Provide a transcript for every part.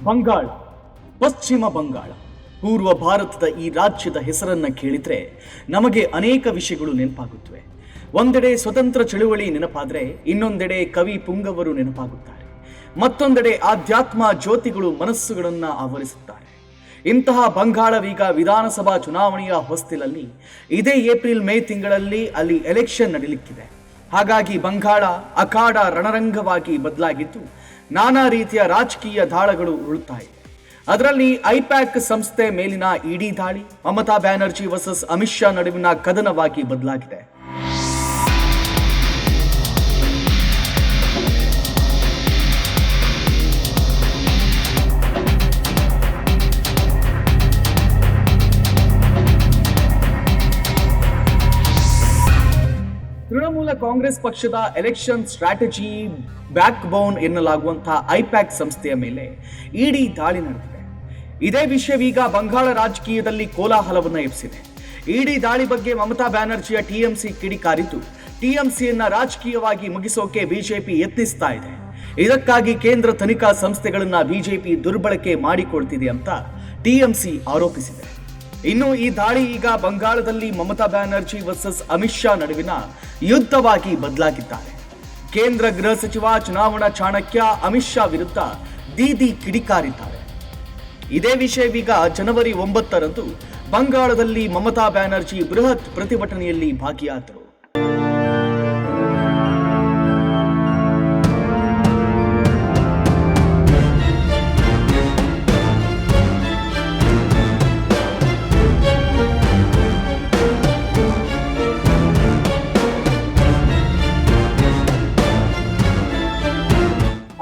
ಬಂಗಾಳ, ಪಶ್ಚಿಮ ಬಂಗಾಳ, ಪೂರ್ವ ಭಾರತದ ಈ ರಾಜ್ಯದ ಹೆಸರನ್ನ ಕೇಳಿದ್ರೆ ನಮಗೆ ಅನೇಕ ವಿಷಯಗಳು ನೆನಪಾಗುತ್ತವೆ. ಒಂದೆಡೆ ಸ್ವತಂತ್ರ ಚಳುವಳಿ ನೆನಪಾದ್ರೆ ಇನ್ನೊಂದೆಡೆ ಕವಿ ಪುಂಗವರು ನೆನಪಾಗುತ್ತಾರೆ. ಮತ್ತೊಂದೆಡೆ ಆಧ್ಯಾತ್ಮ ಜ್ಯೋತಿಗಳು ಮನಸ್ಸುಗಳನ್ನ ಆವರಿಸುತ್ತಾರೆ. ಇಂತಹ ಬಂಗಾಳವೀಗ ವಿಧಾನಸಭಾ ಚುನಾವಣೆಯ ಹೊಸ್ತಿಲಲ್ಲಿ ಇದೇ ಏಪ್ರಿಲ್ ಮೇ ತಿಂಗಳಲ್ಲಿ ಅಲ್ಲಿ ಎಲೆಕ್ಷನ್ ನಡೀಲಿಕ್ಕಿದೆ. ಹಾಗಾಗಿ ಬಂಗಾಳ ಅಖಾಡ ರಣರಂಗವಾಗಿ ಬದಲಾಗಿದ್ದು ನಾನಾ ರೀತಿಯ ರಾಜಕೀಯ ದಾಳಗಳು ಉರುಳುತ್ತಾ ಇವೆ. ಅದರಲ್ಲಿ ಐಪ್ಯಾಕ್ ಸಂಸ್ಥೆ ಮೇಲಿನ ಇಡಿ ದಾಳಿ ಮಮತಾ ಬ್ಯಾನರ್ಜಿ ವರ್ಸಸ್ ಅಮಿತ್ ಶಾ ನಡುವಿನ ಕದನವಾಗಿ ಬದಲಾಗಿದೆ. ತೃಣಮೂಲ ಕಾಂಗ್ರೆಸ್ ಪಕ್ಷದ ಎಲೆಕ್ಷನ್ ಸ್ಟ್ರಾಟಜಿ ಬ್ಯಾಕ್ ಬೋನ್ ಎನ್ನಲಾಗುವಂತಹ ಐಪ್ಯಾಕ್ ಸಂಸ್ಥೆಯ ಮೇಲೆ ಇಡಿ ದಾಳಿ ನಡೆದಿದೆ. ಇದೇ ವಿಷಯವೀಗ ಬಂಗಾಳ ರಾಜಕೀಯದಲ್ಲಿ ಕೋಲಾಹಲವನ್ನು ಎಬ್ಬಿಸಿದೆ. ಇಡಿ ದಾಳಿ ಬಗ್ಗೆ ಮಮತಾ ಬ್ಯಾನರ್ಜಿಯ ಟಿಎಂಸಿ ಕಿಡಿಕಾರಿದ್ದು ಟಿಎಂಸಿಯನ್ನ ರಾಜಕೀಯವಾಗಿ ಮುಗಿಸೋಕೆ ಬಿಜೆಪಿ ಯತ್ನಿಸ್ತಾ ಇದೆ. ಇದಕ್ಕಾಗಿ ಕೇಂದ್ರ ತನಿಖಾ ಸಂಸ್ಥೆಗಳನ್ನ ಬಿಜೆಪಿ ದುರ್ಬಳಕೆ ಮಾಡಿಕೊಳ್ತಿದೆ ಅಂತ ಟಿಎಂಸಿ ಆರೋಪಿಸಿದೆ. ಇನ್ನು ಈ ದಾಳಿ ಈಗ ಬಂಗಾಳದಲ್ಲಿ ಮಮತಾ ಬ್ಯಾನರ್ಜಿ ವರ್ಸಸ್ ಅಮಿತ್ ಶಾ ನಡುವಿನ ಯುದ್ಧವಾಗಿ ಬದಲಾಗಿದ್ದಾರೆ. ಕೇಂದ್ರ ಗೃಹ ಸಚಿವ ಚುನಾವಣಾ ಚಾಣಕ್ಯ ಅಮಿತ್ ಶಾ ವಿರುದ್ಧ ದೀದಿ ಕಿಡಿಕಾರಿದ್ದಾರೆ. ಇದೇ ವಿಷಯವೀಗ ಜನವರಿ 9ರಂದು ಬಂಗಾಳದಲ್ಲಿ ಮಮತಾ ಬ್ಯಾನರ್ಜಿ ಬೃಹತ್ ಪ್ರತಿಭಟನೆಯಲ್ಲಿ ಭಾಗಿಯಾದರು.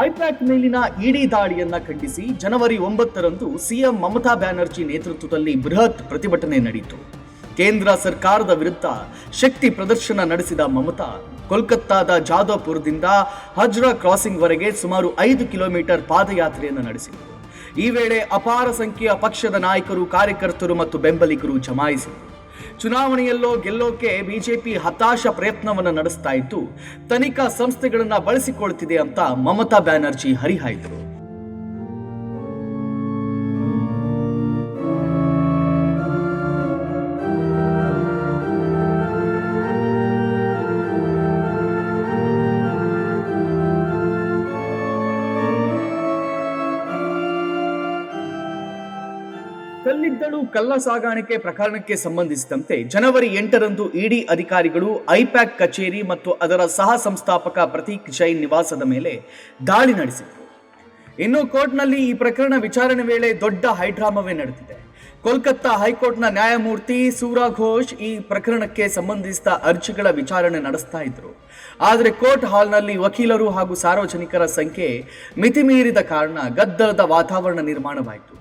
ಐಪ್ಯಾಕ್ ಮೇಲಿನ ಇಡಿ ದಾಳಿಯನ್ನ ಖಂಡಿಸಿ ಜನವರಿ 9ರಂದು ಸಿಎಂ ಮಮತಾ ಬ್ಯಾನರ್ಜಿ ನೇತೃತ್ವದಲ್ಲಿ ಬೃಹತ್ ಪ್ರತಿಭಟನೆ ನಡೆಯಿತು. ಕೇಂದ್ರ ಸರ್ಕಾರದ ವಿರುದ್ಧ ಶಕ್ತಿ ಪ್ರದರ್ಶನ ನಡೆಸಿದ ಮಮತಾ ಕೋಲ್ಕತ್ತಾದ ಜಾದವ್ಪುರದಿಂದ ಹಜ್ರಾ ಕ್ರಾಸಿಂಗ್ ವರೆಗೆ ಸುಮಾರು 5 ಕಿಲೋಮೀಟರ್ ಪಾದಯಾತ್ರೆಯನ್ನು ನಡೆಸಿದರು. ಈ ವೇಳೆ ಅಪಾರ ಸಂಖ್ಯೆಯ ಪಕ್ಷದ ನಾಯಕರು, ಕಾರ್ಯಕರ್ತರು ಮತ್ತು ಬೆಂಬಲಿಗರು ಜಮಾಯಿಸಿದರು. ಚುನಾವಣೆಯಲ್ಲೋ ಗೆಲ್ಲೋಕೆ ಬಿಜೆಪಿ ಹತಾಶ ಪ್ರಯತ್ನವನ್ನು ನಡೆಸ್ತಾ ಇದ್ದು ತನಿಖಾ ಸಂಸ್ಥೆಗಳನ್ನ ಬಳಸಿಕೊಳ್ತಿದೆ ಅಂತ ಮಮತಾ ಬ್ಯಾನರ್ಜಿ ಹರಿಹಾಯ್ದರು. ಕಲ್ಲಿದ್ದಲು ಕಳ್ಳ ಸಾಗಾಣಿಕೆ ಪ್ರಕರಣಕ್ಕೆ ಸಂಬಂಧಿಸಿದಂತೆ ಜನವರಿ 8ರಂದು ಇಡಿ ಅಧಿಕಾರಿಗಳು ಐಪ್ಯಾಕ್ ಕಚೇರಿ ಮತ್ತು ಅದರ ಸಹ ಸಂಸ್ಥಾಪಕ ಪ್ರತೀಕ್ ಜೈನ್ ನಿವಾಸದ ಮೇಲೆ ದಾಳಿ ನಡೆಸಿದರು. ಇನ್ನು ಕೋರ್ಟ್ನಲ್ಲಿ ಈ ಪ್ರಕರಣ ವಿಚಾರಣೆ ವೇಳೆ ದೊಡ್ಡ ಹೈಡ್ರಾಮವೇ ನಡೆದಿದೆ. ಕೋಲ್ಕತ್ತಾ ಹೈಕೋರ್ಟ್ನ ನ್ಯಾಯಮೂರ್ತಿ ಸೂರಾ ಘೋಷ್ ಈ ಪ್ರಕರಣಕ್ಕೆ ಸಂಬಂಧಿಸಿದ ಅರ್ಜಿಗಳ ವಿಚಾರಣೆ ನಡೆಸ್ತಾ ಇದ್ರು. ಆದರೆ ಕೋರ್ಟ್ ಹಾಲ್ನಲ್ಲಿ ವಕೀಲರು ಹಾಗೂ ಸಾರ್ವಜನಿಕರ ಸಂಖ್ಯೆ ಮಿತಿಮೀರಿದ ಕಾರಣ ಗದ್ದಲದ ವಾತಾವರಣ ನಿರ್ಮಾಣವಾಯಿತು.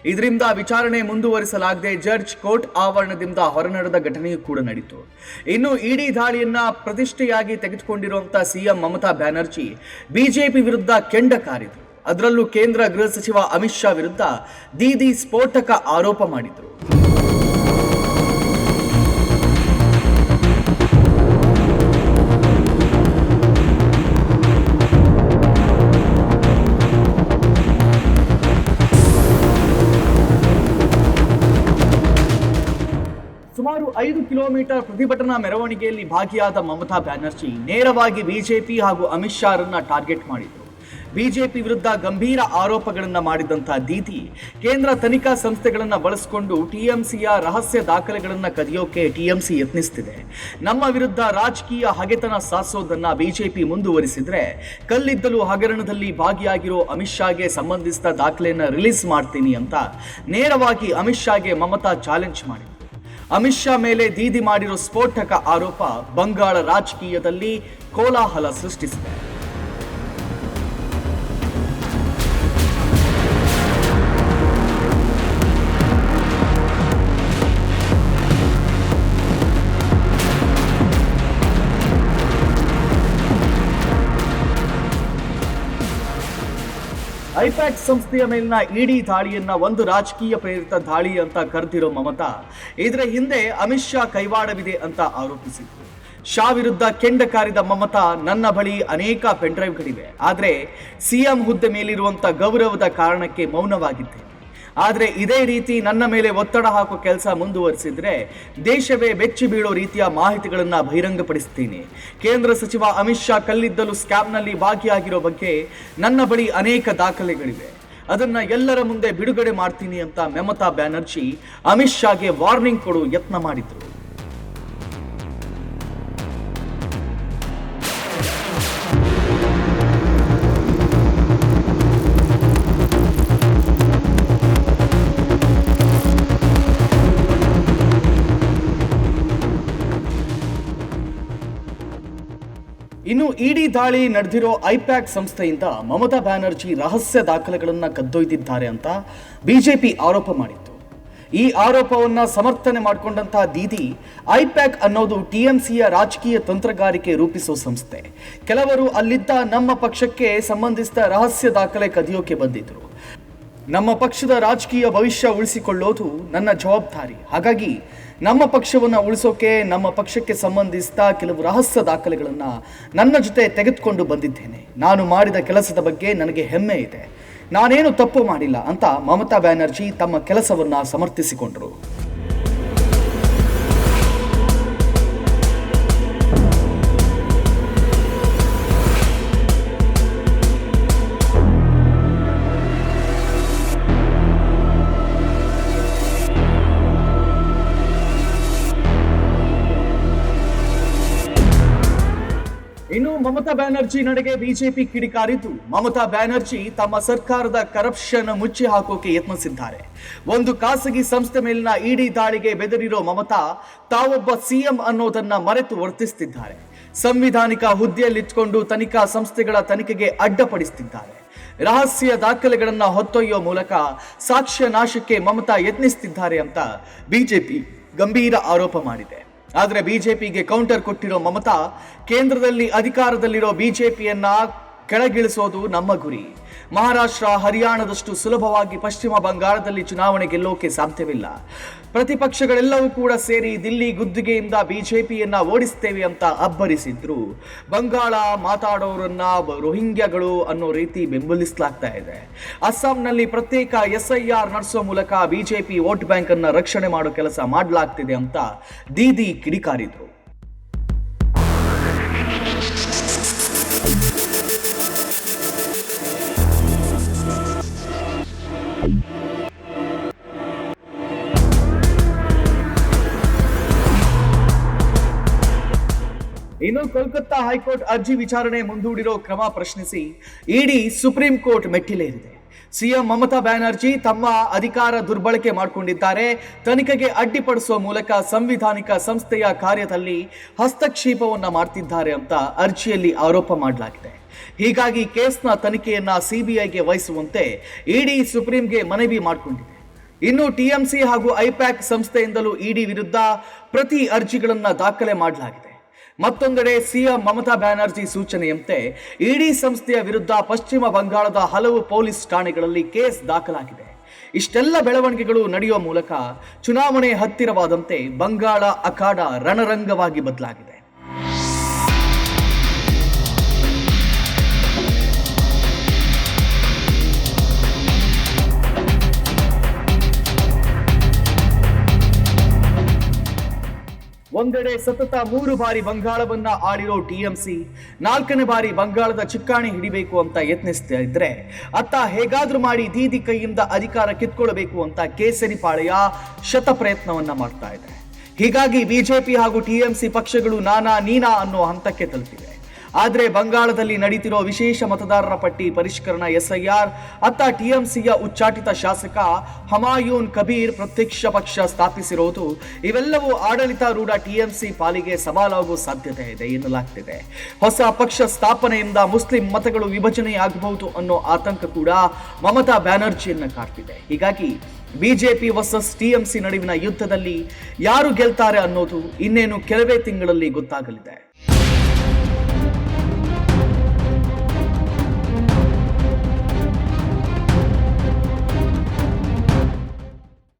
ಇದರಿಂದ ವಿಚಾರಣೆ ಮುಂದುವರಿಸಲಾಗದೆ ಜಡ್ಜ್ ಕೋರ್ಟ್ ಆವರಣದಿಂದ ಹೊರನಡೆದ ಘಟನೆಯೂ ಕೂಡ ನಡೆಯಿತು. ಇನ್ನು ಇಡಿ ದಾಳಿಯನ್ನ ಪ್ರತಿಷ್ಠೆಯಾಗಿ ತೆಗೆದುಕೊಂಡಿರುವಂತಹ ಸಿಎಂ ಮಮತಾ ಬ್ಯಾನರ್ಜಿ ಬಿಜೆಪಿ ವಿರುದ್ಧ ಕೆಂಡ ಕಾರಿದರು. ಅದರಲ್ಲೂ ಕೇಂದ್ರ ಗೃಹ ಸಚಿವ ಅಮಿತ್ ಶಾ ವಿರುದ್ಧ ದೀದಿ ಸ್ಫೋಟಕ ಆರೋಪ ಮಾಡಿದರು. ಸುಮಾರು 5 ಕಿಲೋಮೀಟರ್ ಪ್ರತಿಭಟನಾ ಮೆರವಣಿಗೆಯಲ್ಲಿ ಭಾಗಿಯಾದ ಮಮತಾ ಬ್ಯಾನರ್ಜಿ ನೇರವಾಗಿ ಬಿಜೆಪಿ ಹಾಗೂ ಅಮಿತ್ ಶಾರನ್ನ ಟಾರ್ಗೆಟ್ ಮಾಡಿದರು. ಬಿಜೆಪಿ ವಿರುದ್ಧ ಗಂಭೀರ ಆರೋಪಗಳನ್ನು ಮಾಡಿದಂತಹ ದೀದಿ ಕೇಂದ್ರ ತನಿಖಾ ಸಂಸ್ಥೆಗಳನ್ನು ಬಳಸಿಕೊಂಡು ಟಿಎಂಸಿಯ ರಹಸ್ಯ ದಾಖಲೆಗಳನ್ನು ಕದಿಯೋಕೆ ಟಿಎಂಸಿ ಯತ್ನಿಸುತ್ತಿದೆ. ನಮ್ಮ ವಿರುದ್ಧ ರಾಜಕೀಯ ಹಗೆತನ ಸಾಧಿಸೋದನ್ನ ಬಿಜೆಪಿ ಮುಂದುವರಿಸಿದ್ರೆ ಕಲ್ಲಿದ್ದಲು ಹಗರಣದಲ್ಲಿ ಭಾಗಿಯಾಗಿರೋ ಅಮಿತ್ ಶಾಗೆ ಸಂಬಂಧಿಸಿದ ದಾಖಲೆಯನ್ನು ರಿಲೀಸ್ ಮಾಡ್ತೀನಿ ಅಂತ ನೇರವಾಗಿ ಅಮಿತ್ ಶಾಗೆ ಮಮತಾ ಚಾಲೆಂಜ್ ಮಾಡಿದರು. ಅಮಿತ್ ಶಾ ಮೇಲೆ ದೀದಿ ಮಾಡಿರೋ ಸ್ಫೋಟಕ ಆರೋಪ ಬಂಗಾಳ ರಾಜಕೀಯದಲ್ಲಿ ಕೋಲಾಹಲ ಸೃಷ್ಟಿಸಿದೆ. ಐಪ್ಯಾಕ್ ಸಂಸ್ಥೆಯ ಮೇಲಿನ ಇಡಿ ದಾಳಿಯನ್ನ ಒಂದು ರಾಜಕೀಯ ಪ್ರೇರಿತ ದಾಳಿ ಅಂತ ಕರೆದಿರೋ ಮಮತಾ ಇದರ ಹಿಂದೆ ಅಮಿತ್ ಶಾ ಕೈವಾಡವಿದೆ ಅಂತ ಆರೋಪಿಸಿದ್ರು. ಶಾ ವಿರುದ್ಧ ಕೆಂಡ ಕಾರಿದ ಮಮತಾ, ನನ್ನ ಬಳಿ ಅನೇಕ ಪೆನ್ಡ್ರೈವ್ಗಳಿವೆ, ಆದರೆ ಸಿಎಂ ಹುದ್ದೆ ಮೇಲಿರುವಂತ ಗೌರವದ ಕಾರಣಕ್ಕೆ ಮೌನವಾಗಿದ್ದೇನೆ. ಆದರೆ ಇದೇ ರೀತಿ ನನ್ನ ಮೇಲೆ ಒತ್ತಡ ಹಾಕೋ ಕೆಲಸ ಮುಂದುವರಿಸಿದ್ರೆ ದೇಶವೇ ಬೆಚ್ಚಿ ಬೀಳೋ ರೀತಿಯ ಮಾಹಿತಿಗಳನ್ನ ಬಹಿರಂಗಪಡಿಸ್ತೀನಿ. ಕೇಂದ್ರ ಸಚಿವ ಅಮಿತ್ ಶಾ ಕಲ್ಲಿದ್ದಲು ಸ್ಕ್ಯಾಮ್ನಲ್ಲಿ ಭಾಗಿಯಾಗಿರೋ ಬಗ್ಗೆ ನನ್ನ ಬಳಿ ಅನೇಕ ದಾಖಲೆಗಳಿವೆ, ಅದನ್ನ ಎಲ್ಲರ ಮುಂದೆ ಬಿಡುಗಡೆ ಮಾಡ್ತೀನಿ ಅಂತ ಮಮತಾ ಬ್ಯಾನರ್ಜಿ ಅಮಿತ್ ಶಾಗೆ ವಾರ್ನಿಂಗ್ ಕೊಡೋ ಯತ್ನ ಮಾಡಿದ್ರು. ಇನ್ನು ಇಡಿ ದಾಳಿ ನಡೆದಿರೋ ಐಪ್ಯಾಕ್ ಸಂಸ್ಥೆಯಿಂದ ಮಮತಾ ಬ್ಯಾನರ್ಜಿ ರಹಸ್ಯ ದಾಖಲೆಗಳನ್ನು ಕದ್ದೊಯ್ದಿದ್ದಾರೆ ಅಂತ ಬಿಜೆಪಿ ಆರೋಪ ಮಾಡಿತ್ತು. ಈ ಆರೋಪವನ್ನು ಸಮರ್ಥನೆ ಮಾಡಿಕೊಂಡಂತಹ ದೀದಿ, ಐಪ್ಯಾಕ್ ಅನ್ನೋದು ಟಿಎಂಸಿಯ ರಾಜಕೀಯ ತಂತ್ರಗಾರಿಕೆ ರೂಪಿಸೋ ಸಂಸ್ಥೆ. ಕೆಲವರು ಅಲ್ಲಿದ್ದ ನಮ್ಮ ಪಕ್ಷಕ್ಕೆ ಸಂಬಂಧಿಸಿದ ರಹಸ್ಯ ದಾಖಲೆ ಕದಿಯೋಕೆ ಬಂದಿದ್ರು. ನಮ್ಮ ಪಕ್ಷದ ರಾಜಕೀಯ ಭವಿಷ್ಯ ಉಳಿಸಿಕೊಳ್ಳೋದು ನನ್ನ ಜವಾಬ್ದಾರಿ. ಹಾಗಾಗಿ ನಮ್ಮ ಪಕ್ಷವನ್ನು ಉಳಿಸೋಕೆ ನಮ್ಮ ಪಕ್ಷಕ್ಕೆ ಸಂಬಂಧಿಸಿದ ಕೆಲವು ರಹಸ್ಯ ದಾಖಲೆಗಳನ್ನು ನನ್ನ ಜೊತೆ ತೆಗೆದುಕೊಂಡು ಬಂದಿದ್ದೇನೆ. ನಾನು ಮಾಡಿದ ಕೆಲಸದ ಬಗ್ಗೆ ನನಗೆ ಹೆಮ್ಮೆ ಇದೆ, ನಾನೇನು ತಪ್ಪು ಮಾಡಿಲ್ಲ ಅಂತ ಮಮತಾ ಬ್ಯಾನರ್ಜಿ ತಮ್ಮ ಕೆಲಸವನ್ನು ಸಮರ್ಥಿಸಿಕೊಂಡರು. ಇನ್ನು ಮಮತಾ ಬ್ಯಾನರ್ಜಿ ನಡೆಗೆ ಬಿಜೆಪಿ ಕಿಡಿಕಾರಿದ್ದು, ಮಮತಾ ಬ್ಯಾನರ್ಜಿ ತಮ್ಮ ಸರ್ಕಾರದ ಕರಪ್ಷನ್ ಮುಚ್ಚಿ ಹಾಕೋಕೆ ಯತ್ನಿಸಿದ್ದಾರೆ. ಒಂದು ಖಾಸಗಿ ಸಂಸ್ಥೆ ಮೇಲಿನ ಇಡಿ ದಾಳಿಗೆ ಬೆದರಿರೋ ಮಮತಾ ತಾವೊಬ್ಬ ಸಿಎಂ ಅನ್ನೋದನ್ನ ಮರೆತು ವರ್ತಿಸುತ್ತಿದ್ದಾರೆ. ಸಂವಿಧಾನಿಕ ಹುದ್ದೆಯಲ್ಲಿಟ್ಕೊಂಡು ತನಿಖಾ ಸಂಸ್ಥೆಗಳ ತನಿಖೆಗೆ ಅಡ್ಡಪಡಿಸುತ್ತಿದ್ದಾರೆ. ರಹಸ್ಯ ದಾಖಲೆಗಳನ್ನ ಹೊತ್ತೊಯ್ಯೋ ಮೂಲಕ ಸಾಕ್ಷ್ಯ ನಾಶಕ್ಕೆ ಮಮತಾ ಯತ್ನಿಸುತ್ತಿದ್ದಾರೆ ಅಂತ ಬಿಜೆಪಿ ಗಂಭೀರ ಆರೋಪ ಮಾಡಿದೆ. ಆದರೆ ಬಿಜೆಪಿಗೆ ಕೌಂಟರ್ ಕೊಟ್ಟಿರೋ ಮಮತಾ, ಕೇಂದ್ರದಲ್ಲಿ ಅಧಿಕಾರದಲ್ಲಿರೋ ಬಿಜೆಪಿಯನ್ನ ಕೆಳಗಿಳಿಸೋದು ನಮ್ಮ ಗುರಿ. ಮಹಾರಾಷ್ಟ್ರ, ಹರಿಯಾಣದಷ್ಟು ಸುಲಭವಾಗಿ ಪಶ್ಚಿಮ ಬಂಗಾಳದಲ್ಲಿ ಚುನಾವಣೆ ಗೆಲ್ಲೋಕೆ ಸಾಧ್ಯವಿಲ್ಲ. ಪ್ರತಿಪಕ್ಷಗಳೆಲ್ಲವೂ ಕೂಡ ಸೇರಿ ದಿಲ್ಲಿ ಗುದ್ದಿಗೆಯಿಂದ ಬಿಜೆಪಿಯನ್ನ ಓಡಿಸ್ತೇವೆ ಅಂತ ಅಬ್ಬರಿಸಿದ್ರು. ಬಂಗಾಳ ಮಾತಾಡೋರನ್ನ ರೋಹಿಂಗ್ಯಾಗಳು ಅನ್ನೋ ರೀತಿ ಬೆಂಬಲಿಸಲಾಗ್ತಾ ಇದೆ. ಅಸ್ಸಾಂನಲ್ಲಿ ಪ್ರತ್ಯೇಕ SIR ನಡೆಸೋ ಮೂಲಕ ಬಿಜೆಪಿ ವೋಟ್ ಬ್ಯಾಂಕ್ ಅನ್ನ ರಕ್ಷಣೆ ಮಾಡೋ ಕೆಲಸ ಮಾಡಲಾಗ್ತಿದೆ ಅಂತ ದೀದಿ ಕಿಡಿಕಾರಿದ್ರು. ಇನ್ನು ಕೋಲ್ಕತ್ತಾ ಹೈಕೋರ್ಟ್ ಅರ್ಜಿ ವಿಚಾರಣೆ ಮುಂದೂಡಿರೋ ಕ್ರಮ ಪ್ರಶ್ನಿಸಿ ಇಡಿ ಸುಪ್ರೀಂ ಕೋರ್ಟ್ ಮೆಟ್ಟಿಲೇರಿದೆ. ಸಿಎಂ ಮಮತಾ ಬ್ಯಾನರ್ಜಿ ತಮ್ಮ ಅಧಿಕಾರ ದುರ್ಬಳಕೆ ಮಾಡಿಕೊಂಡಿದ್ದಾರೆ, ತನಿಖೆಗೆ ಅಡ್ಡಿಪಡಿಸುವ ಮೂಲಕ ಸಂವಿಧಾನಿಕ ಸಂಸ್ಥೆಯ ಕಾರ್ಯದಲ್ಲಿ ಹಸ್ತಕ್ಷೇಪವನ್ನ ಮಾಡ್ತಿದ್ದಾರೆ ಅಂತ ಅರ್ಜಿಯಲ್ಲಿ ಆರೋಪ ಮಾಡಲಾಗಿದೆ. ಹೀಗಾಗಿ ಕೇಸ್ನ ತನಿಖೆಯನ್ನ ಸಿಬಿಐಗೆ ವಹಿಸುವಂತೆ ಇಡಿ ಸುಪ್ರೀಂಗೆ ಮನವಿ ಮಾಡಿಕೊಂಡಿದೆ. ಇನ್ನು ಟಿಎಂಸಿ ಹಾಗೂ ಐಪ್ಯಾಕ್ ಸಂಸ್ಥೆಯಿಂದಲೂ ಇಡಿ ವಿರುದ್ಧ ಪ್ರತಿ ಅರ್ಜಿಗಳನ್ನ ದಾಖಲೆ ಮಾಡಲಾಗಿದೆ. ಮತ್ತೊಂದೆಡೆ ಸಿಎಂ ಮಮತಾ ಬ್ಯಾನರ್ಜಿ ಸೂಚನೆಯಂತೆ ಇಡಿ ಸಂಸ್ಥೆಯ ವಿರುದ್ಧ ಪಶ್ಚಿಮ ಬಂಗಾಳದ ಹಲವು ಪೊಲೀಸ್ ಠಾಣೆಗಳಲ್ಲಿ ಕೇಸ್ ದಾಖಲಾಗಿದೆ. ಇಷ್ಟೆಲ್ಲ ಬೆಳವಣಿಗೆಗಳು ನಡೆಯುವ ಮೂಲಕ ಚುನಾವಣೆ ಹತ್ತಿರವಾದಂತೆ ಬಂಗಾಳ ಅಖಾಡ ರಣರಂಗವಾಗಿ ಬದಲಾಗಿದೆ. ಒಂದೆಡೆ ಸತತ 3 ಬಾರಿ ಬಂಗಾಳವನ್ನ ಆಳಿರೋ ಟಿಎಂಸಿ 4ನೇ ಬಾರಿ ಬಂಗಾಳದ ಚುಕ್ಕಾಣಿ ಹಿಡಿಬೇಕು ಅಂತ ಯತ್ನಿಸ್ತಾ ಇದ್ರೆ, ಅತ್ತ ಹೇಗಾದ್ರೂ ಮಾಡಿ ದೀದಿ ಕೈಯಿಂದ ಅಧಿಕಾರ ಕಿತ್ಕೊಳ್ಬೇಕು ಅಂತ ಕೇಸರಿ ಪಾಳೆಯ ಶತ ಪ್ರಯತ್ನವನ್ನ ಮಾಡ್ತಾ ಇದೆ. ಹೀಗಾಗಿ ಬಿಜೆಪಿ ಹಾಗೂ ಟಿಎಂಸಿ ಪಕ್ಷಗಳು ನಾನಾ ನೀನಾ ಅನ್ನೋ ಹಂತಕ್ಕೆ ತಲುಪಿವೆ. ಆದರೆ ಬಂಗಾಳದಲ್ಲಿ ನಡೀತಿರೋ ವಿಶೇಷ ಮತದಾರರ ಪಟ್ಟಿ ಪರಿಷ್ಕರಣಾ SIR, ಅತ್ತ ಟಿಎಂಸಿಯ ಉಚ್ಚಾಟಿತ ಶಾಸಕ ಹಮಾಯೂನ್ ಕಬೀರ್ ಪ್ರತ್ಯಕ್ಷ ಪಕ್ಷ ಸ್ಥಾಪಿಸಿರೋದು, ಇವೆಲ್ಲವೂ ಆಡಳಿತಾರೂಢ ಟಿಎಂಸಿ ಪಾಲಿಗೆ ಸವಾಲಾಗುವ ಸಾಧ್ಯತೆ ಇದೆ ಎನ್ನಲಾಗ್ತಿದೆ. ಹೊಸ ಪಕ್ಷ ಸ್ಥಾಪನೆಯಿಂದ ಮುಸ್ಲಿಂ ಮತಗಳು ವಿಭಜನೆಯಾಗಬಹುದು ಅನ್ನೋ ಆತಂಕ ಕೂಡ ಮಮತಾ ಬ್ಯಾನರ್ಜಿಯನ್ನ ಕಾಡ್ತಿದೆ. ಹೀಗಾಗಿ ಬಿಜೆಪಿ ವರ್ಸಸ್ ಟಿಎಂಸಿ ನಡುವಿನ ಯುದ್ಧದಲ್ಲಿ ಯಾರು ಗೆಲ್ತಾರೆ ಅನ್ನೋದು ಇನ್ನೇನು ಕೆಲವೇ ತಿಂಗಳಲ್ಲಿ ಗೊತ್ತಾಗಲಿದೆ.